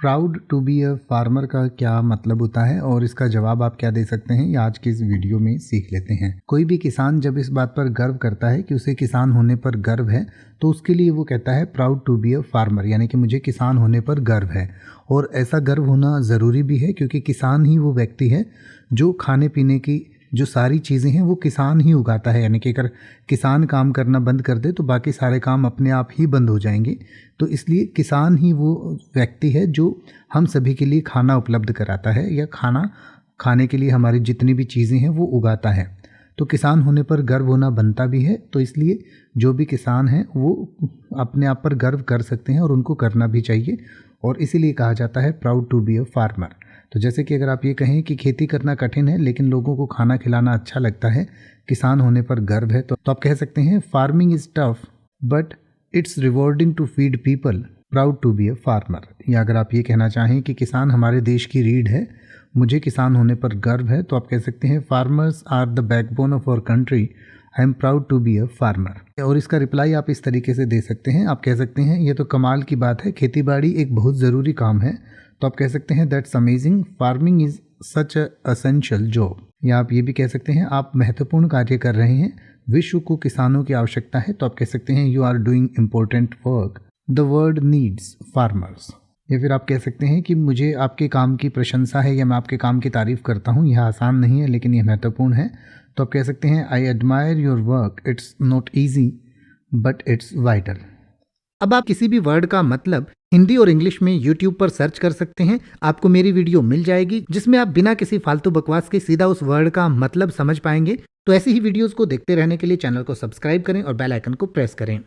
Proud to be a farmer का क्या मतलब होता है और इसका जवाब आप क्या दे सकते हैं, ये आज की इस वीडियो में सीख लेते हैं। कोई भी किसान जब इस बात पर गर्व करता है कि उसे किसान होने पर गर्व है, तो उसके लिए वो कहता है proud to be a farmer, यानी कि मुझे किसान होने पर गर्व है। और ऐसा गर्व होना ज़रूरी भी है, क्योंकि किसान ही वो व्यक्ति है जो खाने पीने की जो सारी चीज़ें हैं वो किसान ही उगाता है। यानी कि अगर किसान काम करना बंद कर दे तो बाकी सारे काम अपने आप ही बंद हो जाएंगे। तो इसलिए किसान ही वो व्यक्ति है जो हम सभी के लिए खाना उपलब्ध कराता है, या खाना खाने के लिए हमारी जितनी भी चीज़ें हैं वो उगाता है। तो किसान होने पर गर्व होना बनता भी है। तो इसलिए जो भी किसान हैं वो अपने आप पर गर्व कर सकते हैं और उनको करना भी चाहिए, और इसीलिए कहा जाता है proud to be a farmer. तो जैसे कि अगर आप ये कहें कि खेती करना कठिन है लेकिन लोगों को खाना खिलाना अच्छा लगता है, किसान होने पर गर्व है, तो आप कह सकते हैं farming is tough but it's rewarding to feed people, proud to be a farmer. या अगर आप ये कहना चाहें कि किसान हमारे देश की रीढ़ है, मुझे किसान होने पर गर्व है, तो आप कह सकते हैं farmers are the backbone of our country, I am proud to be a farmer. और इसका रिप्लाई आप इस तरीके से दे सकते हैं, आप कह सकते हैं ये तो कमाल की बात है, खेती बाड़ी एक बहुत ज़रूरी काम है। तो आप कह सकते हैं that's amazing, farming is such a essential job. या आप ये भी कह सकते हैं आप महत्वपूर्ण कार्य कर रहे हैं, विश्व को किसानों की आवश्यकता है। तो आप कह सकते हैं you are doing important work, the world needs farmers. या फिर आप कह सकते हैं कि मुझे आपके काम की प्रशंसा है, या मैं आपके काम की तारीफ़ करता हूँ, यह आसान नहीं है लेकिन यह महत्वपूर्ण है। तो आप कह सकते हैं I admire your work, it's not easy but it's vital. अब आप किसी भी वर्ड का मतलब हिंदी और इंग्लिश में YouTube पर सर्च कर सकते हैं, आपको मेरी वीडियो मिल जाएगी जिसमें आप बिना किसी फालतू बकवास के सीधा उस वर्ड का मतलब समझ पाएंगे। तो ऐसी ही वीडियोस को देखते रहने के लिए चैनल को सब्सक्राइब करें और बेल आइकन को प्रेस करें।